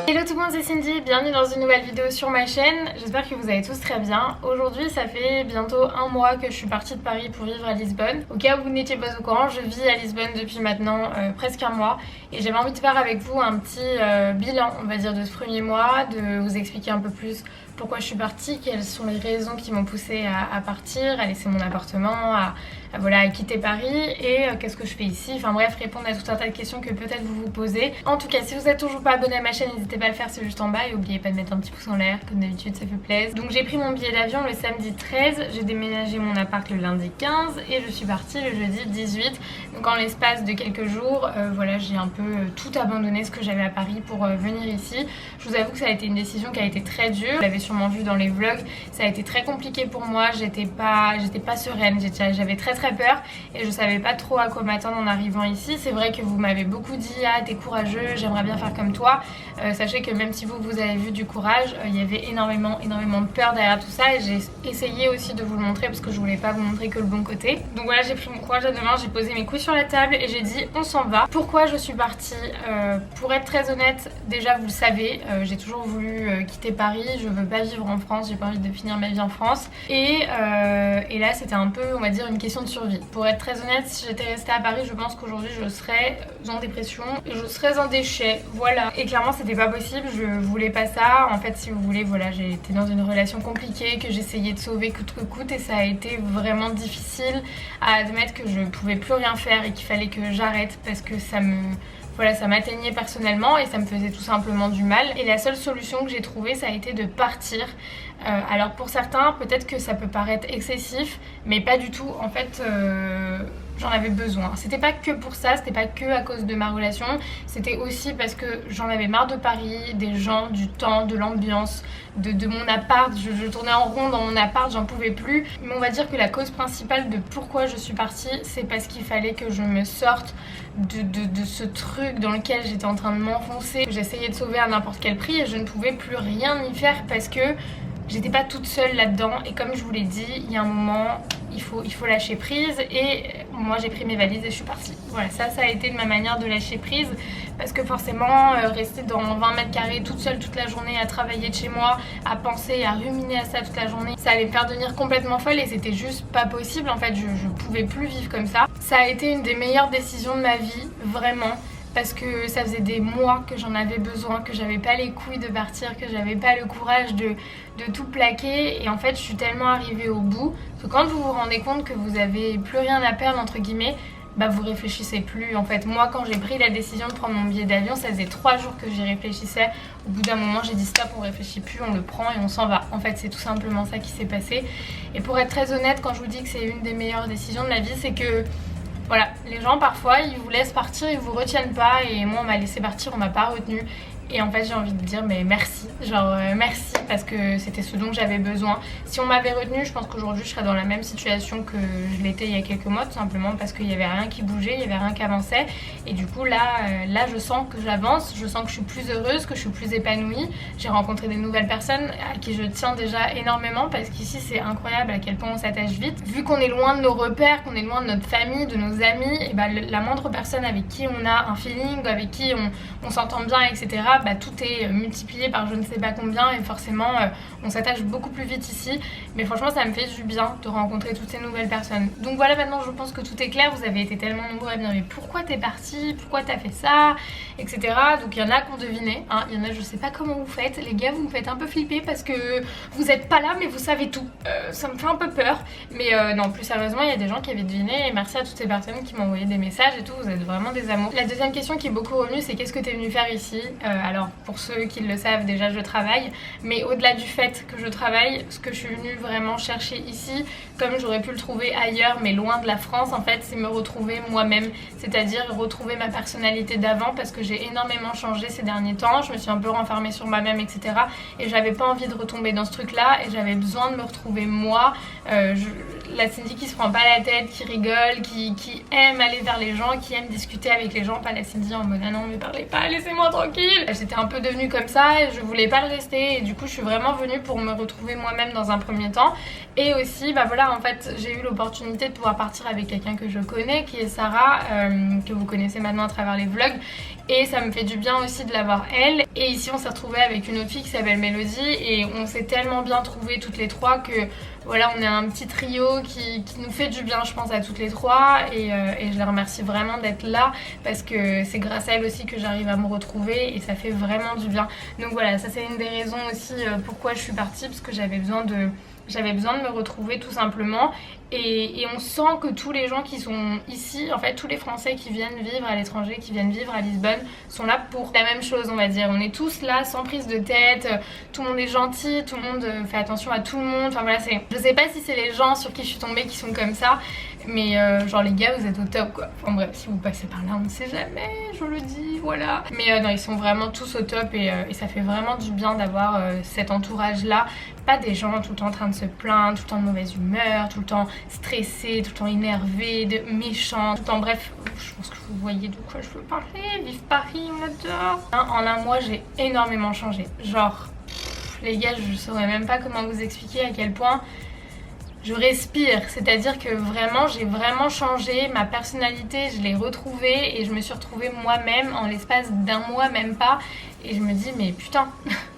Hello tout le monde, c'est Cindy, bienvenue dans une nouvelle vidéo sur ma chaîne. J'espère que vous allez tous très bien. Aujourd'hui ça fait bientôt un mois que je suis partie de Paris pour vivre à Lisbonne. Au cas où vous n'étiez pas au courant, je vis à Lisbonne depuis maintenant presque un mois. Et j'avais envie de faire avec vous un petit bilan, on va dire, de ce premier mois, de vous expliquer un peu plus pourquoi je suis partie, quelles sont les raisons qui m'ont poussée à partir, à laisser mon appartement, à quitter Paris et qu'est-ce que je fais ici. Enfin bref, répondre à tout un tas de questions que peut-être vous vous posez. En tout cas, si vous n'êtes toujours pas abonné à ma chaîne, n'hésitez pas à le faire, c'est juste en bas. Et n'oubliez pas de mettre un petit pouce en l'air, comme d'habitude, ça fait plaisir. Donc j'ai pris mon billet d'avion le samedi 13, j'ai déménagé mon appart le lundi 15 et je suis partie le jeudi 18. Donc en l'espace de quelques jours, j'ai un peu tout abandonné ce que j'avais à Paris pour venir ici. Je vous avoue que ça a été une décision qui a été très dure. Vous l'avez sûrement vu dans les vlogs, ça a été très compliqué pour moi. J'étais pas sereine, j'avais très peur et je savais pas trop à quoi m'attendre en arrivant ici. C'est vrai que vous m'avez beaucoup dit ah t'es courageux, j'aimerais bien faire comme toi. Sachez que même si vous avez vu du courage, il y avait énormément de peur derrière tout ça et j'ai essayé aussi de vous le montrer parce que je voulais pas vous montrer que le bon côté. Donc voilà, j'ai pris mon courage à deux mains, j'ai posé mes couilles sur la table et j'ai dit on s'en va. Pourquoi je suis partie? Pour être très honnête, déjà vous le savez, j'ai toujours voulu quitter Paris, je veux pas vivre en France, j'ai pas envie de finir ma vie en France et là c'était un peu, on va dire, une question de survie. Pour être très honnête, si j'étais restée à Paris, je pense qu'aujourd'hui je serais en dépression et je serais en déchet, voilà. Et clairement c'était pas possible, je voulais pas ça. En fait, si vous voulez, voilà, j'ai été dans une relation compliquée que j'essayais de sauver coûte que coûte et ça a été vraiment difficile à admettre que je pouvais plus rien faire et qu'il fallait que j'arrête parce que ça m'atteignait personnellement et ça me faisait tout simplement du mal. Et la seule solution que j'ai trouvée, ça a été de partir. Alors pour certains, peut-être que ça peut paraître excessif, mais pas du tout. En fait, j'en avais besoin. C'était pas que pour ça, c'était pas que à cause de ma relation, c'était aussi parce que j'en avais marre de Paris, des gens, du temps, de l'ambiance, de mon appart. Je tournais en rond dans mon appart, j'en pouvais plus. Mais on va dire que la cause principale de pourquoi je suis partie, c'est parce qu'il fallait que je me sorte de ce truc dans lequel j'étais en train de m'enfoncer. J'essayais de sauver à n'importe quel prix et je ne pouvais plus rien y faire parce que j'étais pas toute seule là-dedans et comme je vous l'ai dit, il y a un moment, il faut lâcher prise et moi j'ai pris mes valises et je suis partie. Voilà, ça a été de ma manière de lâcher prise parce que forcément rester dans 20 mètres carrés toute seule toute la journée à travailler de chez moi, à penser, à ruminer à ça toute la journée, ça allait me faire devenir complètement folle et c'était juste pas possible. En fait, je pouvais plus vivre comme ça. Ça a été une des meilleures décisions de ma vie, vraiment. Parce que ça faisait des mois que j'en avais besoin, que j'avais pas les couilles de partir, que j'avais pas le courage de tout plaquer. Et en fait, je suis tellement arrivée au bout que quand vous vous rendez compte que vous avez plus rien à perdre, entre guillemets, bah vous réfléchissez plus. En fait, moi, quand j'ai pris la décision de prendre mon billet d'avion, ça faisait 3 jours que j'y réfléchissais. Au bout d'un moment, j'ai dit stop, on réfléchit plus, on le prend et on s'en va. En fait, c'est tout simplement ça qui s'est passé. Et pour être très honnête, quand je vous dis que c'est une des meilleures décisions de ma vie, c'est que voilà, les gens parfois ils vous laissent partir, ils vous retiennent pas et moi on m'a laissé partir, on m'a pas retenu. Et en fait j'ai envie de dire mais merci, merci parce que c'était ce dont j'avais besoin. Si on m'avait retenu, je pense qu'aujourd'hui je serais dans la même situation que je l'étais il y a quelques mois, tout simplement parce qu'il y avait rien qui bougeait, il y avait rien qui avançait. Et du coup là je sens que j'avance, je sens que je suis plus heureuse, que je suis plus épanouie. J'ai rencontré des nouvelles personnes à qui je tiens déjà énormément parce qu'ici c'est incroyable à quel point on s'attache vite. Vu qu'on est loin de nos repères, qu'on est loin de notre famille, de nos amis, et bah, la moindre personne avec qui on a un feeling, avec qui on s'entend bien, etc., bah, tout est multiplié par je ne sais pas combien et forcément on s'attache beaucoup plus vite ici. Mais franchement ça me fait du bien de rencontrer toutes ces nouvelles personnes. Donc voilà, maintenant je pense que tout est clair. Vous avez été tellement nombreux à me dire mais pourquoi t'es partie, pourquoi t'as fait ça, etc. Donc il y en a qui ont deviné, hein. Il y en a, je sais pas comment vous faites, les gars, vous me faites un peu flipper parce que vous êtes pas là mais vous savez tout. Ça me fait un peu peur, mais non, plus sérieusement il y a des gens qui avaient deviné et merci à toutes ces personnes qui m'ont envoyé des messages et tout, vous êtes vraiment des amours. La deuxième question qui est beaucoup revenue, c'est qu'est-ce que t'es venu faire ici? Alors pour ceux qui le savent, déjà je travaille, mais au-delà du fait que je travaille, ce que je suis venue vraiment chercher ici, comme j'aurais pu le trouver ailleurs mais loin de la France, en fait c'est me retrouver moi-même, c'est-à-dire retrouver ma personnalité d'avant parce que j'ai énormément changé ces derniers temps, je me suis un peu renfermée sur moi-même, etc. et j'avais pas envie de retomber dans ce truc là et j'avais besoin de me retrouver moi, la Cindy qui se prend pas la tête, qui rigole, qui aime aller vers les gens, qui aime discuter avec les gens, pas la Cindy en mode ah non mais parlez pas, laissez-moi tranquille. J'étais un peu devenue comme ça et je voulais pas le rester et du coup je suis vraiment venue pour me retrouver moi-même dans un premier temps. Et aussi bah voilà, en fait j'ai eu l'opportunité de pouvoir partir avec quelqu'un que je connais qui est Sarah, que vous connaissez maintenant à travers les vlogs, et ça me fait du bien aussi de la voir elle. Et ici on s'est retrouvés avec une autre fille qui s'appelle Mélodie et on s'est tellement bien trouvées toutes les trois que voilà, on est un petit trio qui nous fait du bien je pense à toutes les trois et je les remercie vraiment d'être là parce que c'est grâce à elles aussi que j'arrive à me retrouver et ça fait vraiment du bien. Donc voilà, ça c'est une des raisons aussi pourquoi je suis partie, parce que j'avais besoin de me retrouver tout simplement et on sent que tous les gens qui sont ici, en fait tous les Français qui viennent vivre à l'étranger, qui viennent vivre à Lisbonne sont là pour la même chose on va dire. On est tous là sans prise de tête, tout le monde est gentil, tout le monde fait attention à tout le monde, enfin voilà, je sais pas si c'est les gens sur qui je suis tombée qui sont comme ça, mais genre les gars vous êtes au top quoi. Enfin bref, si vous passez par là on ne sait jamais, je le dis, voilà. Mais non, ils sont vraiment tous au top et ça fait vraiment du bien d'avoir cet entourage là, pas des gens tout le temps en train de se plaindre, tout le temps de mauvaise humeur, tout le temps stressés, tout le temps énervés, méchants, tout le temps, bref, je pense que vous voyez de quoi je veux parler. Vive Paris, on adore. En un mois j'ai énormément changé, genre les gars je saurais même pas comment vous expliquer à quel point je respire, c'est-à-dire que vraiment j'ai vraiment changé, ma personnalité je l'ai retrouvée et je me suis retrouvée moi-même en l'espace d'un mois, même pas, et je me dis mais putain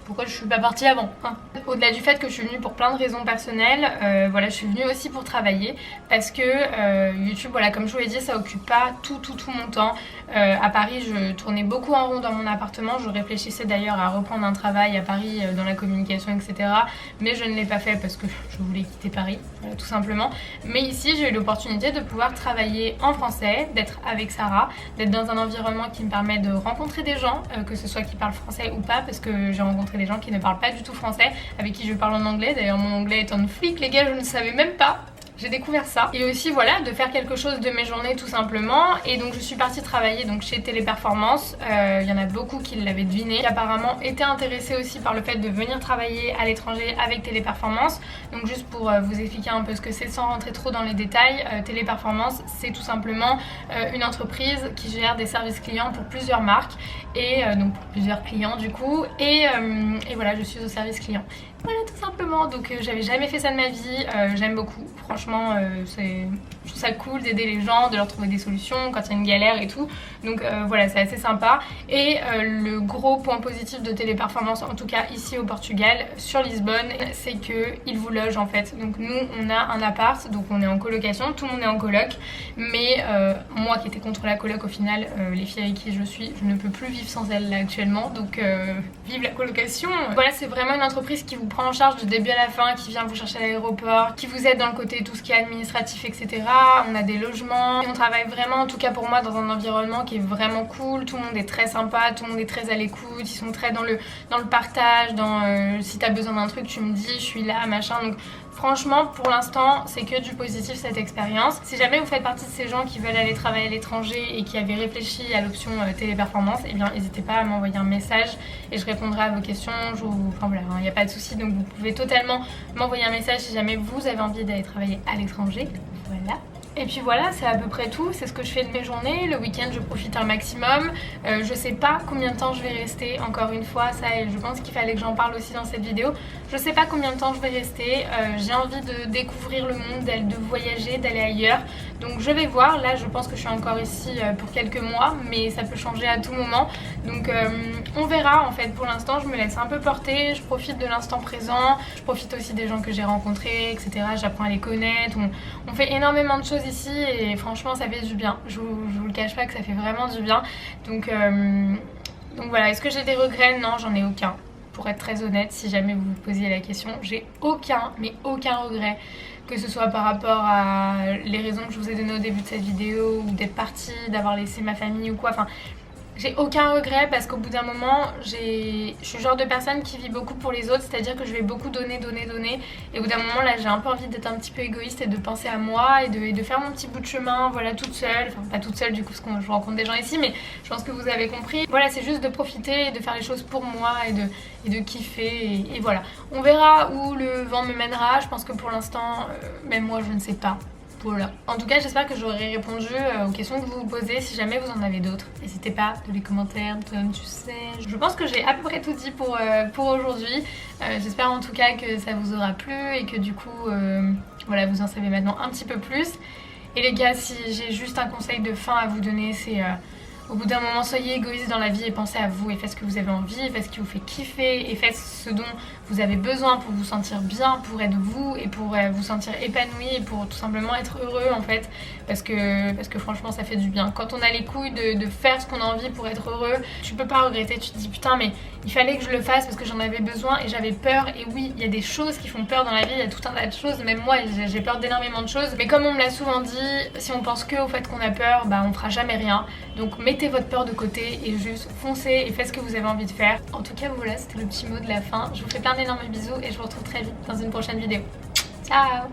pourquoi je suis pas partie avant hein. Au-delà du fait que je suis venue pour plein de raisons personnelles, voilà, je suis venue aussi pour travailler parce que YouTube, voilà, comme je vous l'ai dit, ça occupe pas tout mon temps. À Paris, je tournais beaucoup en rond dans mon appartement. Je réfléchissais d'ailleurs à reprendre un travail à Paris dans la communication, etc. Mais je ne l'ai pas fait parce que je voulais quitter Paris, tout simplement. Mais ici, j'ai eu l'opportunité de pouvoir travailler en français, d'être avec Sarah, d'être dans un environnement qui me permet de rencontrer des gens, que ce soit qui parlent français ou pas, parce que j'ai rencontré des gens qui ne parlent pas du tout français, avec qui je parle en anglais. D'ailleurs mon anglais est en flic les gars, je ne savais même pas. J'ai découvert ça. Et aussi voilà, de faire quelque chose de mes journées tout simplement. Et donc je suis partie travailler donc chez Téléperformance. Il y en a beaucoup qui l'avaient deviné, qui apparemment étaient intéressés aussi par le fait de venir travailler à l'étranger avec Téléperformance. Donc juste pour vous expliquer un peu ce que c'est sans rentrer trop dans les détails, Téléperformance c'est tout simplement une entreprise qui gère des services clients pour plusieurs marques et donc pour plusieurs clients du coup. Et voilà, je suis au service client. Voilà tout simplement, donc j'avais jamais fait ça de ma vie, j'aime beaucoup, franchement je trouve ça cool d'aider les gens, de leur trouver des solutions quand il y a une galère et tout, donc voilà, c'est assez sympa. Et le gros point positif de Téléperformance, en tout cas ici au Portugal, sur Lisbonne, c'est qu'ils vous logent en fait. Donc nous on a un appart, donc on est en colocation, tout le monde est en coloc, mais moi qui étais contre la coloc au final, les filles avec qui je suis, je ne peux plus vivre sans elles là actuellement, donc vive la colocation. Voilà, c'est vraiment une entreprise qui vous prend en charge du début à la fin, qui vient vous chercher à l'aéroport, qui vous aide dans le côté tout ce qui est administratif, etc. On a des logements et on travaille vraiment, en tout cas pour moi, dans un environnement qui est vraiment cool. Tout le monde est très sympa, tout le monde est très à l'écoute, ils sont très dans le partage, dans si t'as besoin d'un truc tu me dis, je suis là, machin. Donc franchement, pour l'instant, c'est que du positif cette expérience. Si jamais vous faites partie de ces gens qui veulent aller travailler à l'étranger et qui avaient réfléchi à l'option Téléperformance, eh bien n'hésitez pas à m'envoyer un message et je répondrai à vos questions. Enfin voilà, il n'y a pas de souci, donc vous pouvez totalement m'envoyer un message si jamais vous avez envie d'aller travailler à l'étranger. Voilà. Et puis voilà, c'est à peu près tout, c'est ce que je fais de mes journées. Le week-end je profite un maximum, je sais pas combien de temps je vais rester, encore une fois, ça je pense qu'il fallait que j'en parle aussi dans cette vidéo. Je sais pas combien de temps je vais rester, j'ai envie de découvrir le monde, de voyager, d'aller ailleurs. Donc je vais voir, là je pense que je suis encore ici pour quelques mois, mais ça peut changer à tout moment. Donc on verra en fait, pour l'instant je me laisse un peu porter, je profite de l'instant présent, je profite aussi des gens que j'ai rencontrés, etc. J'apprends à les connaître, on fait énormément de choses ici et franchement ça fait du bien. Je vous le cache pas que ça fait vraiment du bien. Donc voilà, est-ce que j'ai des regrets? Non, j'en ai aucun. Pour être très honnête, si jamais vous vous posiez la question, j'ai aucun, mais aucun regret. Que ce soit par rapport à les raisons que je vous ai données au début de cette vidéo, ou d'être partie, d'avoir laissé ma famille ou quoi, enfin... J'ai aucun regret parce qu'au bout d'un moment, je suis le genre de personne qui vit beaucoup pour les autres, c'est-à-dire que je vais beaucoup donner. Et au bout d'un moment, là, j'ai un peu envie d'être un petit peu égoïste et de penser à moi et de faire mon petit bout de chemin, voilà, toute seule. Enfin, pas toute seule du coup, parce que je rencontre des gens ici, mais je pense que vous avez compris. Voilà, c'est juste de profiter et de faire les choses pour moi et de kiffer. Et voilà. On verra où le vent me mènera. Je pense que pour l'instant, même moi, je ne sais pas. Voilà. En tout cas, j'espère que j'aurai répondu aux questions que vous vous posez. Si jamais vous en avez d'autres, n'hésitez pas dans les commentaires, Tom, tu sais. Je pense que j'ai à peu près tout dit pour aujourd'hui. J'espère en tout cas que ça vous aura plu et que du coup, voilà, vous en savez maintenant un petit peu plus. Et les gars, si j'ai juste un conseil de fin à vous donner, c'est Au bout d'un moment, soyez égoïste dans la vie et pensez à vous et faites ce que vous avez envie, et faites ce qui vous fait kiffer et faites ce dont vous avez besoin pour vous sentir bien, pour être vous et pour vous sentir épanoui et pour tout simplement être heureux en fait, parce que franchement ça fait du bien. Quand on a les couilles de faire ce qu'on a envie pour être heureux, tu peux pas regretter, tu te dis putain mais il fallait que je le fasse parce que j'en avais besoin et j'avais peur. Et oui, il y a des choses qui font peur dans la vie, il y a tout un tas de choses, même moi j'ai peur d'énormément de choses, mais comme on me l'a souvent dit, si on pense que au fait qu'on a peur, bah on fera jamais rien. Donc mettez votre peur de côté et juste foncez et faites ce que vous avez envie de faire. En tout cas voilà, c'était le petit mot de la fin. Je vous fais plein d'énormes bisous et je vous retrouve très vite dans une prochaine vidéo. Ciao.